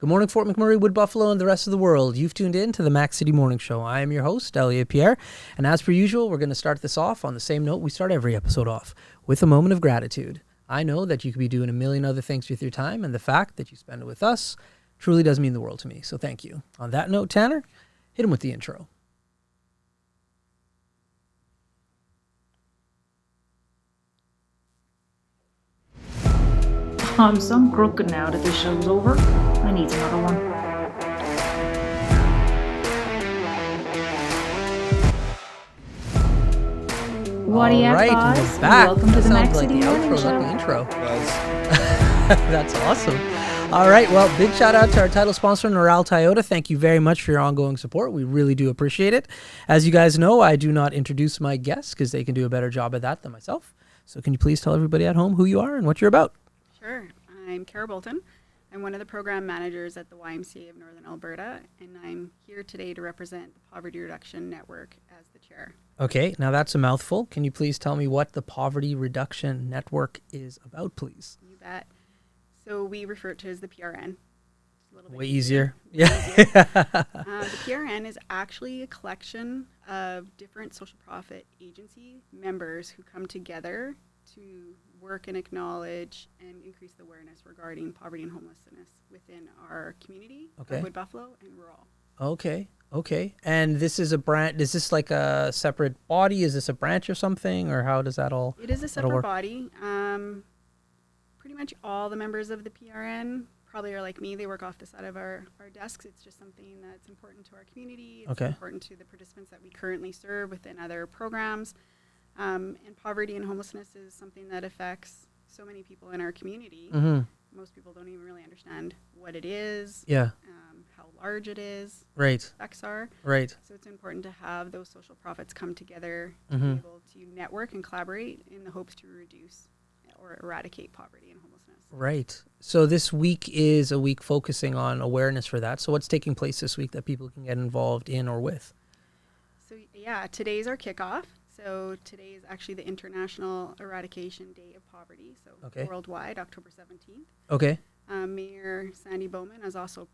Good morning, Fort McMurray, Wood Buffalo, and the rest of the world. You've tuned in to the Mac City Morning Show. I am your host, Elliot Pierre, and as per usual, we're going to start this off on the same note we start every episode off, with a moment of gratitude. I know that you could be doing a million other things with your time, and the fact that you spend it with us truly does mean the world to me, so thank you. On that note, Tanner, hit him with the intro. I'm so crooked now that this show's over. I need another one. What do you have, guys? Welcome to the Mac City Morning Show. Like the intro. That's awesome. All right, well, big shout out to our title sponsor, Noral Toyota. Thank you very much for your ongoing support. We really do appreciate it. As you guys know, I do not introduce my guests because they can do a better job at that than myself. So can you please tell everybody at home who you are and what you're about? Sure. I'm Boulton. I'm one of the program managers at the YMCA of Northern Alberta, and I'm here today to represent the Poverty Reduction Network as the chair. Okay, now that's a mouthful. Can you please tell me what the Poverty Reduction Network is about, please? You bet. So we refer to it as the PRN. It's a little bit way easier. Yeah. The PRN is actually a collection of different social profit agency members who come together to work and acknowledge and increase the awareness regarding poverty and homelessness within our community, Wood Buffalo and rural. Okay. And this is a branch. Is this like a separate body? Is this a branch or something, or how does that all? It is a separate body. Pretty much all the members of the PRN probably are like me. They work off the side of our desks. It's just something that's important to our community. It's important to the participants that we currently serve within other programs. And poverty and homelessness is something that affects so many people in our community. Mm-hmm. Most people don't even really understand what it is, how large it is, effects are. Right. So it's important to have those social profits come together to be able to network and collaborate in the hopes to reduce or eradicate poverty and homelessness. Right. So this week is a week focusing on awareness for that. So what's taking place this week that people can get involved in or with? So today's our kickoff. So today is actually the International Eradication Day of Poverty, so worldwide, October 17th. Okay. Mayor Sandy Bowman has also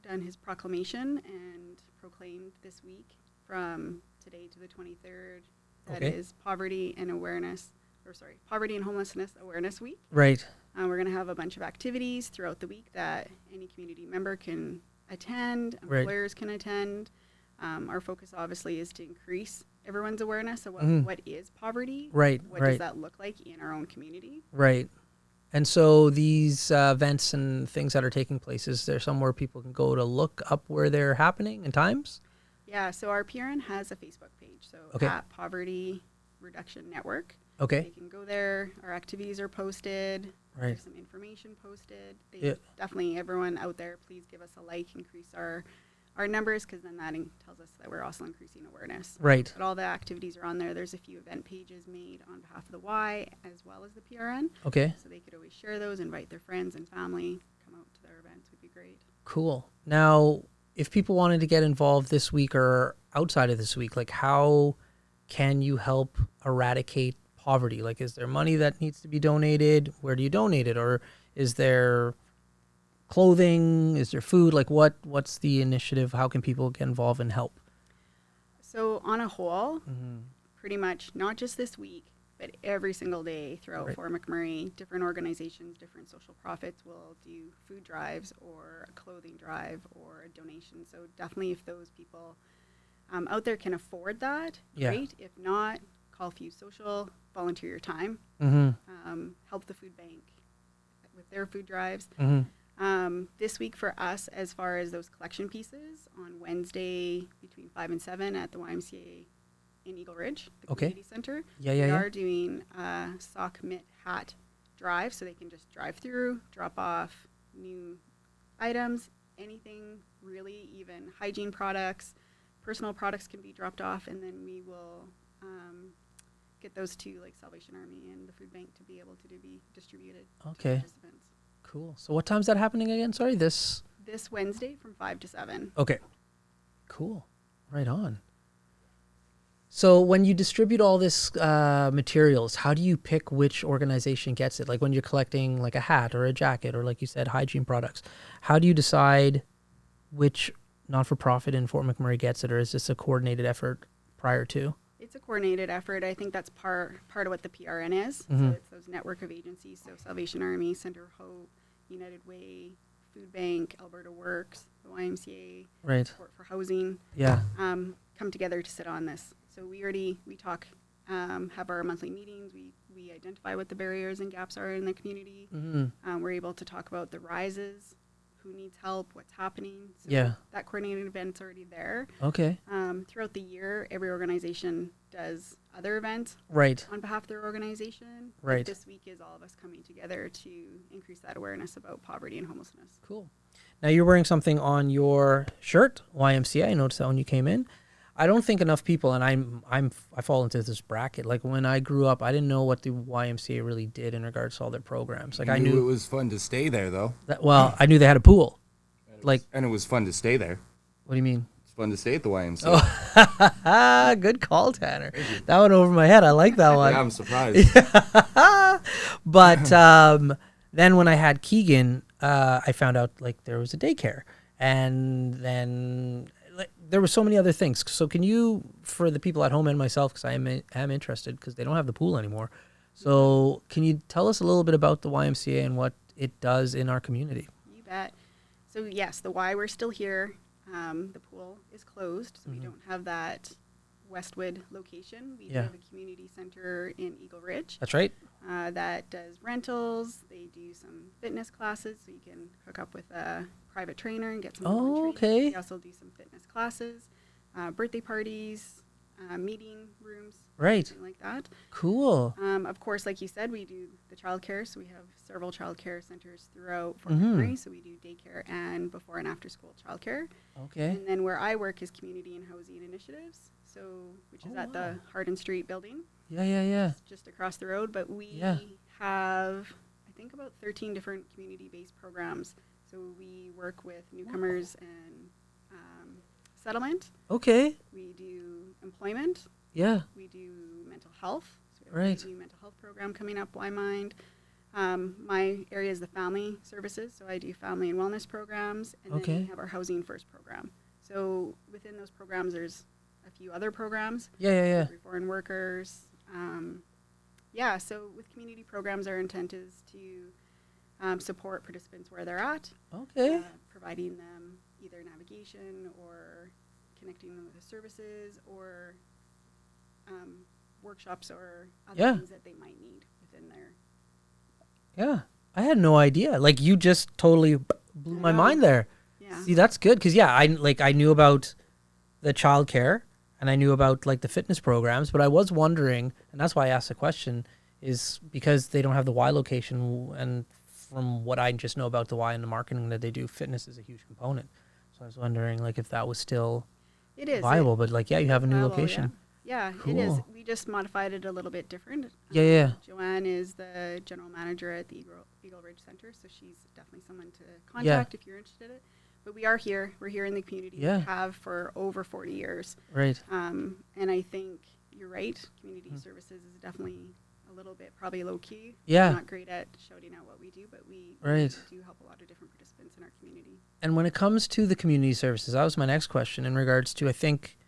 done his proclamation and proclaimed this week from today to the 23rd that is Poverty and Homelessness Awareness Week. Right. We're going to have a bunch of activities throughout the week that any community member can attend, employers can attend. Our focus obviously is to increase everyone's awareness of what is poverty. Right. What does that look like in our own community? Right. And so these events and things that are taking place, is there somewhere people can go to look up where they're happening and times? Yeah. So our PRN has a Facebook page. So at Poverty Reduction Network. Okay. They can go there. Our activities are posted. Right. There's some information posted. Definitely everyone out there, please give us a like, increase our numbers, because then that tells us that we're also increasing awareness. Right. But all the activities are on there. There's a few event pages made on behalf of the Y as well as the PRN. Okay. So they could always share those, invite their friends and family, come out to their events would be great. Cool. Now, if people wanted to get involved this week or outside of this week, like how can you help eradicate poverty? Like, is there money that needs to be donated? Where do you donate it? Or is there clothing? Is there food? Like what's the initiative? How can people get involved and help? So on a whole, pretty much not just this week, but every single day throughout Fort McMurray, different organizations, different social profits will do food drives or a clothing drive or a donation. So definitely if those people out there can afford that, great. If not, call Fuse Social, volunteer your time, help the food bank with their food drives. This week for us, as far as those collection pieces, on Wednesday between 5 and 7 at the YMCA in Eagle Ridge, the community center, we are doing a sock mitt hat drive, so they can just drive through, drop off new items, anything really, even hygiene products, personal products can be dropped off, and then we will get those to like Salvation Army and the food bank to be able to be distributed to participants. Cool. So what time's that happening again? Sorry, this Wednesday from 5 to 7. Okay. Cool. Right on. So when you distribute all this materials, how do you pick which organization gets it? Like when you're collecting like a hat or a jacket or like you said, hygiene products, how do you decide which not-for-profit in Fort McMurray gets it, or is this a coordinated effort prior to? It's a coordinated effort. I think that's part of what the PRN is. So it's those network of agencies. So Salvation Army, Center of Hope, United Way, Food Bank, Alberta Works, the YMCA, right, Support for Housing, come together to sit on this. So we talk, have our monthly meetings. We identify what the barriers and gaps are in the community. We're able to talk about the rises, who needs help, what's happening. So that coordinated event's already there. Okay. Throughout the year, every organization does other events on behalf of their organization. Right. But this week is all of us coming together to increase that awareness about poverty and homelessness. Cool. Now you're wearing something on your shirt, YMCA. I noticed that when you came in. I don't think enough people, and I fall into this bracket. Like when I grew up, I didn't know what the YMCA really did in regards to all their programs. Like I knew it was fun to stay there, though. I knew they had a pool. And it was fun to stay there. What do you mean? It's fun to stay at the YMCA. Oh, good call, Tanner. That went over my head. I like that one. Yeah, I'm surprised. But then when I had Keegan, I found out like there was a daycare, and then there were so many other things. So can you, for the people at home and myself, because I am interested, because they don't have the pool anymore. So can you tell us a little bit about the YMCA and what it does in our community? You bet. So yes, the Y, we're still here. The pool is closed, so we don't have that Westwood location. We have a community center in Eagle Ridge. That's right. That does rentals. They do some fitness classes, so you can hook up with a private trainer and get some training. Okay. They also do some fitness classes, birthday parties, meeting rooms, right, something like that. Cool. Of course, like you said, we do the childcare, so we have several childcare centers throughout Fort McMurray. So we do daycare and before and after school childcare. Okay. And then where I work is community and housing initiatives, which is at the Hardin Street building. Yeah. Just across the road, but we have, I think, about 13 different community-based programs. So we work with newcomers and settlement. Okay. We do employment. Yeah. We do mental health. So we have a new mental health program coming up, Why Mind. My area is the family services, so I do family and wellness programs, and then we have our Housing First program. So within those programs, there's a few other programs. Yeah. For foreign workers. So with community programs, our intent is to support participants where they're at. Okay. Providing them either navigation or connecting them with the services or workshops or other things that they might need within their. Yeah. I had no idea. Like you just totally blew my mind there. Yeah. See, that's good. Cause I knew about the childcare and I knew about like the fitness programs, but I was wondering, and that's why I asked the question, is because they don't have the Y location, and from what I just know about the Y and the marketing that they do, fitness is a huge component. So I was wondering like if that was still viable, but like, you have a new location. Yeah, cool. It is. We just modified it a little bit different. Joanne is the general manager at the Eagle Ridge Center, so she's definitely someone to contact if you're interested in it. But we are here. We're here in the community. We have for over 40 years. Right. And I think you're right. Community services is definitely a little bit probably low key. Yeah. We're not great at shouting out what we do, but we do help a lot of different participants in our community. And when it comes to the community services, that was my next question in regards to, I think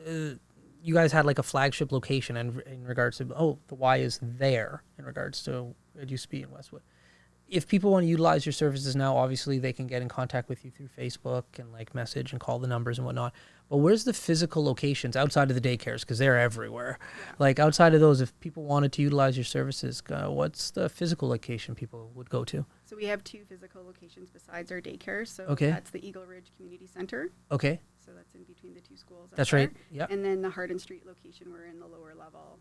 you guys had like a flagship location in regards to, the Y is there in regards to, it used to be in Westwood. If people want to utilize your services now, obviously they can get in contact with you through Facebook and like message and call the numbers and whatnot. But where's the physical locations outside of the daycares? Because they're everywhere. Yeah. Like outside of those, if people wanted to utilize your services, what's the physical location people would go to? So we have 2 physical locations besides our daycare. So that's the Eagle Ridge Community Center. Okay. So that's in between the 2 schools. That's right. Yeah. And then the Hardin Street location, we're in the lower level.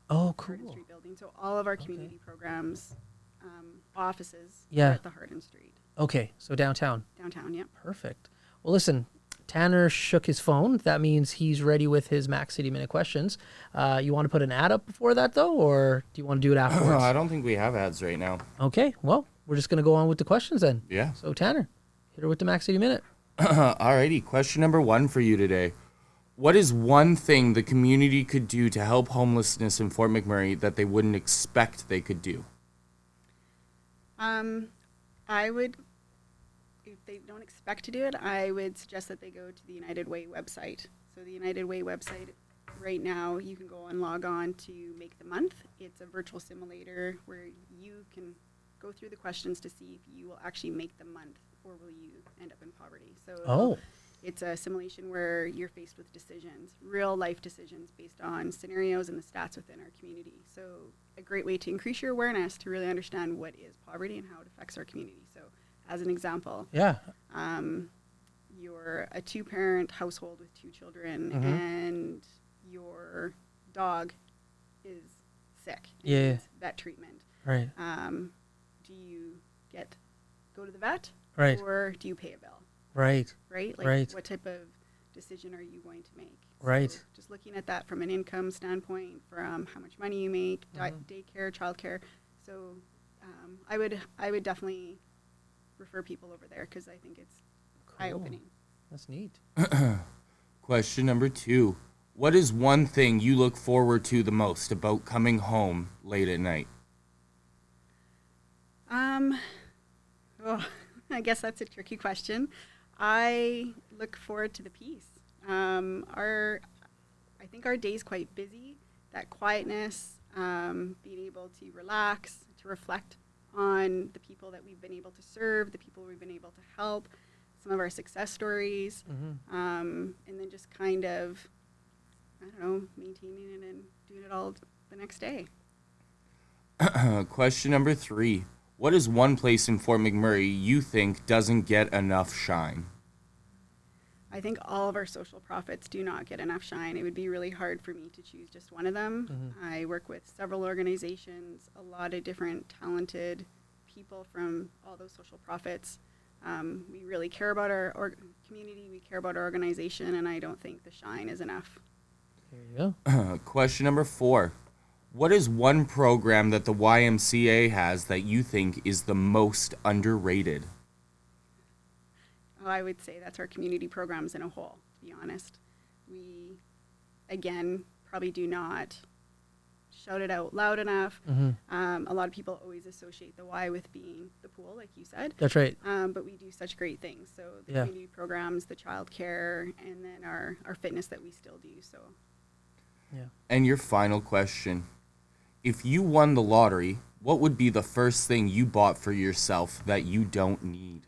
Oh, cool. Hardin Street building. So all of our community programs, offices are at the Hardin Street. Okay. So downtown. Downtown, yeah. Perfect. Well, listen, Tanner shook his phone. That means he's ready with his Mac City Minute questions. You want to put an ad up before that, though, or do you want to do it afterwards? No, I don't think we have ads right now. Okay. Well, we're just going to go on with the questions then. Yeah. So, Tanner, hit her with the Mac City Minute. Alrighty. Question number 1 for you today. What is one thing the community could do to help homelessness in Fort McMurray that they wouldn't expect they could do? I would, if they don't expect to do it, I would suggest that they go to the United Way website. So the United Way website, right now, you can go and log on to Make the Month. It's a virtual simulator where you can go through the questions to see if you will actually make the month or will you end up in poverty. So it's a simulation where you're faced with decisions, real life decisions based on scenarios and the stats within our community. So a great way to increase your awareness to really understand what is poverty and how it affects our community. So as an example, you're a 2-parent household with 2 children and your dog is sick and needs vet treatment. Right. Do you go to the vet or do you pay a bill? Right. Right? Like what type of decision are you going to make? Right. So just looking at that from an income standpoint, from how much money you make, daycare, childcare. So I would definitely refer people over there because I think it's eye-opening. That's neat. Question number 2. What is one thing you look forward to the most about coming home late at night? I guess that's a tricky question. I look forward to the peace. I think our day's quite busy. That quietness, being able to relax, to reflect on the people that we've been able to serve, the people we've been able to help, some of our success stories, and then just kind of, I don't know, maintaining it and doing it all the next day. Question number 3. What is one place in Fort McMurray you think doesn't get enough shine? I think all of our social profits do not get enough shine. It would be really hard for me to choose just one of them. I work with several organizations, a lot of different talented people from all those social profits. We really care about our community, we care about our organization, and I don't think the shine is enough. There you go. Question number 4. What is one program that the YMCA has that you think is the most underrated? I would say that's our community programs in a whole, to be honest. We, again, probably do not shout it out loud enough. A lot of people always associate the Y with being the pool, like you said. That's right. But we do such great things. So the community programs, the child care, and then our fitness that we still do. So. Yeah. And your final question. If you won the lottery, what would be the first thing you bought for yourself that you don't need?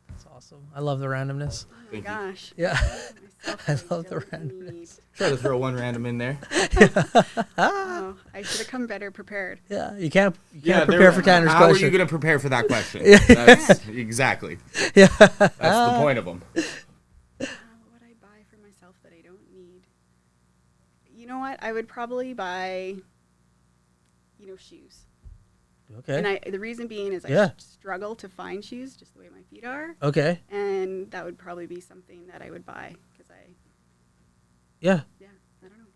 That's awesome. I love the randomness. Oh my gosh. Yeah. I love the randomness. Try to throw one random in there. Oh, I should have come better prepared. Yeah, you can't prepare for Tanner's question. How are you going to prepare for that question? That's exactly. Yeah. That's the point of them. What would I buy for myself that I don't need? You know what? I would probably buy, shoes. Okay. And the reason being is I struggle to find shoes just the way my feet are. Okay. And that would probably be something that I would buy because Yeah, I don't know.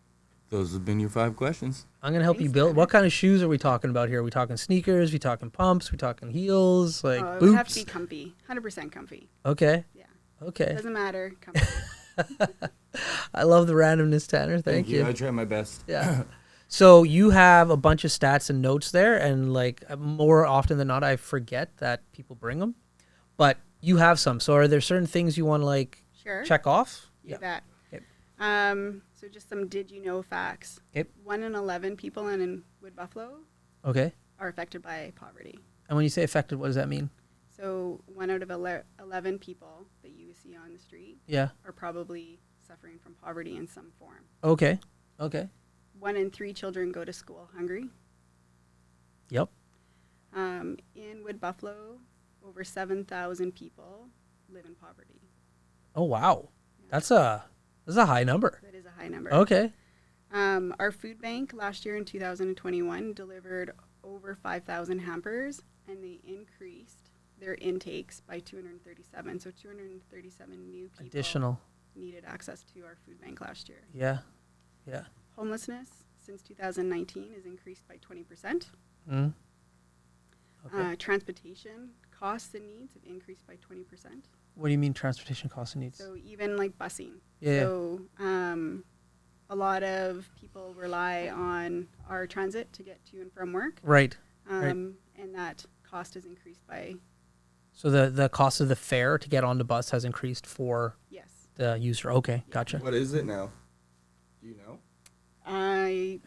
Those have been your 5 questions. I'm going to help you build. What kind of shoes are we talking about here? Are we talking sneakers? Are we talking pumps? Are we talking heels? Like it boots? would have to be comfy. 100% comfy. Okay. Yeah. Okay. Doesn't matter. Comfy. I love the randomness, Tanner. Thank you. I try my best. Yeah. So you have a bunch of stats and notes there, and more often than not, I forget that people bring them. But you have some. So are there certain things you want to Sure. check off? You bet. Yep. So just some did you know facts. Yep. 1 in 11 people in Wood Buffalo Okay. are affected by poverty. And when you say affected, what does that mean? So 1 out of 11 people that you see on the street are probably suffering from poverty in some form. Okay. 1 in 3 children go to school hungry. Yep. In Wood Buffalo, over 7,000 people live in poverty. Oh, wow. Yeah. That's a high number. That is a high number. Okay. Our food bank last year in 2021 delivered over 5,000 hampers, and they increased their intakes by 237. So 237 new people additional needed access to our food bank last year. Yeah. Homelessness since 2019 has increased by 20%. Okay. Transportation costs and needs have increased by 20%. What do you mean transportation costs and needs? So even like busing. Yeah. So a lot of people rely on our transit to get to and from work. Right. And that cost has increased by. So the cost of the fare to get on the bus has increased for the user. Okay, gotcha. What is it now? Do you know? I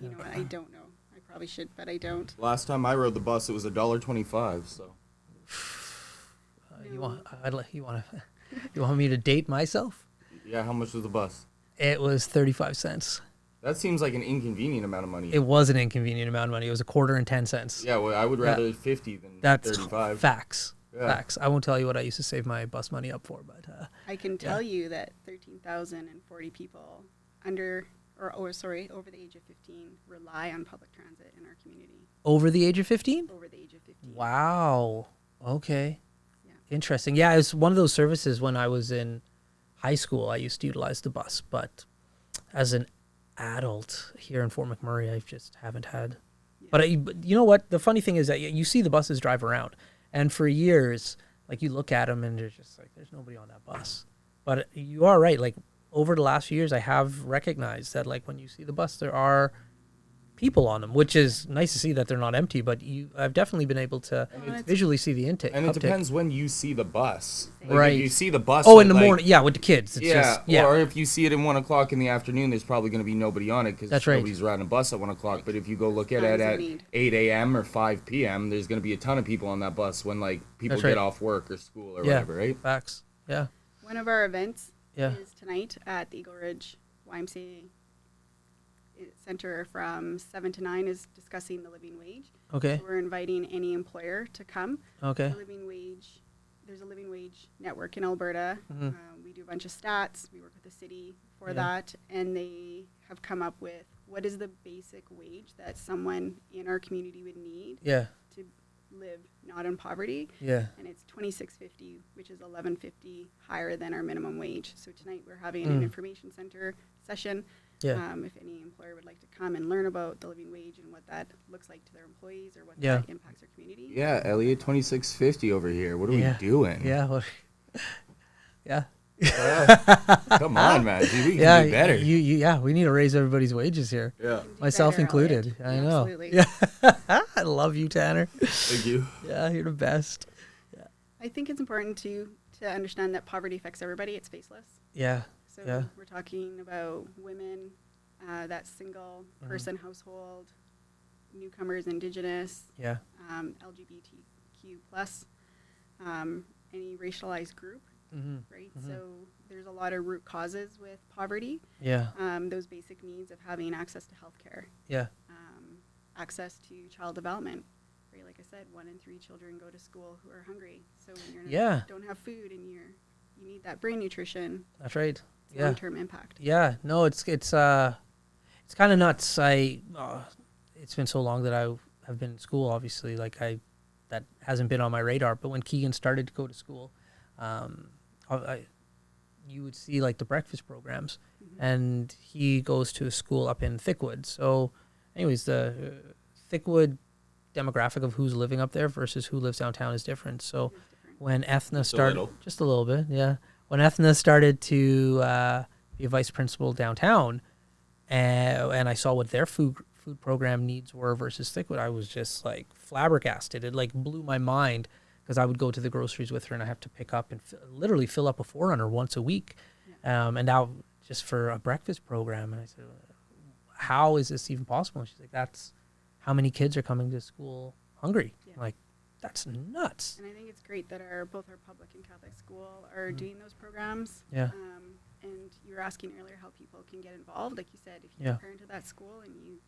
don't know. I probably should, but I don't. Last time I rode the bus, it was $1.25. So. You want me to date myself? Yeah, how much was the bus? It was 35 cents. That seems like an inconvenient amount of money. It was an inconvenient amount of money. It was $0.25. Yeah, well, I would rather 50 than that's 35. Facts. Yeah. Facts. I won't tell you what I used to save my bus money up for, but I can tell you that 13,040 people over the age of 15 rely on public transit in our community. Over the age of 15? Over the age of 15. Wow. Okay. Yeah. Interesting. Yeah, it's one of those services when I was in high school. I used to utilize the bus, but as an adult here in Fort McMurray, I just haven't had. Yeah. But you know what? The funny thing is that you see the buses drive around, and for years, like you look at them and they're just like, there's nobody on that bus. But you are right. Like over the last few years, I have recognized that like when you see the bus, there are people on them, which is nice to see that they're not empty, but I've definitely been able to visually see the intake. And it depends when you see the bus. Like right. If you see the bus. Oh, in the morning. Yeah, with the kids. It's Or if you see it at 1 o'clock in the afternoon, there's probably going to be nobody on it because nobody's riding a bus at 1 o'clock. But if you go look at it at 8 a.m. or 5 p.m., there's going to be a ton of people on that bus when like people get off work or school or whatever, right? Facts. Yeah. One of our events is tonight at the Eagle Ridge YMCA Center from 7 to 9 is discussing the living wage. Okay. So we're inviting any employer to come. Okay. There's a living wage network in Alberta. Mm-hmm. We do a bunch of stats. We work with the city for that. And they have come up with what is the basic wage that someone in our community would need to live not in poverty. Yeah. And it's $26.50, which is $11.50 higher than our minimum wage. So tonight we're having an information center session. Yeah. If any employer would like to come and learn about the living wage and what that looks like to their employees or what that impacts their community. Yeah, Elliot, $26.50 over here. What are we doing? Yeah. Well, yeah. Come on, man. Dude, we can do better. We need to raise everybody's wages here. Yeah. Myself included. I know. Absolutely. Yeah. I love you, Tanner. Thank you. Yeah, you're the best. Yeah. I think it's important to understand that poverty affects everybody. It's faceless. Yeah. So we're talking about women, that single person household, newcomers, Indigenous, LGBTQ plus, any racialized group, right? Mm-hmm. So there's a lot of root causes with poverty. Yeah. Those basic needs of having access to healthcare. Yeah. Access to child development. Right, like I said, 1 in 3 children go to school who are hungry. So when you don't have food and you need that brain nutrition. That's right. Long-term impact. Yeah, no, it's kind of nuts. It's been so long that I have been in school. Obviously, that hasn't been on my radar. But when Keegan started to go to school, you would see like the breakfast programs, and he goes to a school up in Thickwood. So, anyways, the Thickwood demographic of who's living up there versus who lives downtown is different. So, when Ethna started, just a little bit, when Ethna started to be a vice principal downtown, and I saw what their food program needs were versus Thickwood, I was just like flabbergasted. It like blew my mind because I would go to the groceries with her and I have to pick up and literally fill up a 400 once a week, and now just for a breakfast program. And I said, how is this even possible? And she's like, that's how many kids are coming to school hungry. Like, that's nuts. And I think it's great that both our public and Catholic school are doing those programs. Yeah. And you were asking earlier how people can get involved. Like you said, if you're a parent of that school and you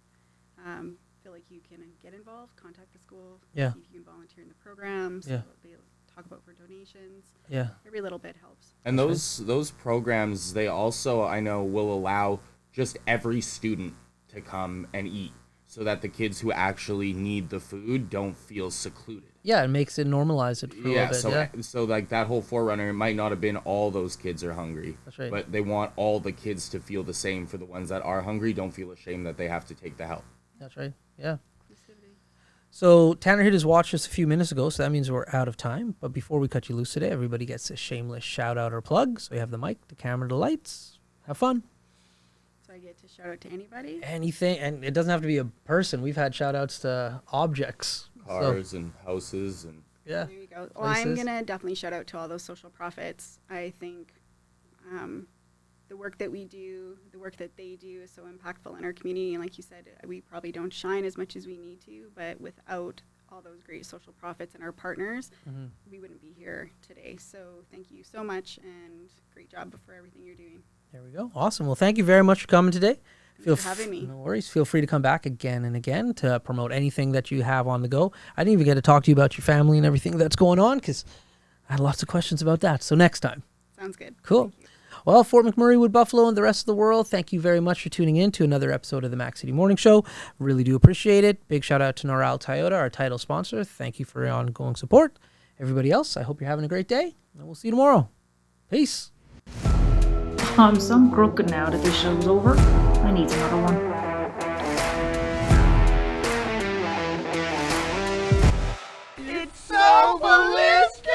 feel like you can get involved, contact the school. Yeah. See if you can volunteer in the programs. Yeah. They talk about for donations. Yeah. Every little bit helps. And those programs, they also, I know, will allow just every student to come and eat, so that the kids who actually need the food don't feel secluded. Yeah, it makes it normalize it for a little bit. So like that whole forerunner, it might not have been all those kids are hungry. That's right. But they want all the kids to feel the same. For the ones that are hungry, don't feel ashamed that they have to take the help. That's right. Yeah. So Tanner hit his watch just a few minutes ago, so that means we're out of time. But before we cut you loose today, everybody gets a shameless shout out or plug. So you have the mic, the camera, the lights. Have fun. So I get to shout out to anybody? Anything, and it doesn't have to be a person. We've had shout outs to objects. Cars and houses and yeah. There you go. Well, I'm going to definitely shout out to all those social profits. I think the work that we do, the work that they do is so impactful in our community. And like you said, we probably don't shine as much as we need to, but without all those great social profits and our partners, we wouldn't be here today. So thank you so much, and great job for everything you're doing. There we go. Awesome. Well, thank you very much for coming today. Thanks for having me. No worries. Feel free to come back again and again to promote anything that you have on the go. I didn't even get to talk to you about your family and everything that's going on because I had lots of questions about that. So next time. Sounds good. Cool. Well, Fort McMurray, Wood Buffalo, and the rest of the world, thank you very much for tuning in to another episode of the Mac City Morning Show. Really do appreciate it. Big shout out to Noral Toyota, our title sponsor. Thank you for your ongoing support. Everybody else, I hope you're having a great day, and we'll see you tomorrow. Peace. I'm so broken now that this show's over. I need another one. It's so ballistic!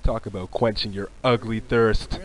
Talk about quenching your ugly thirst.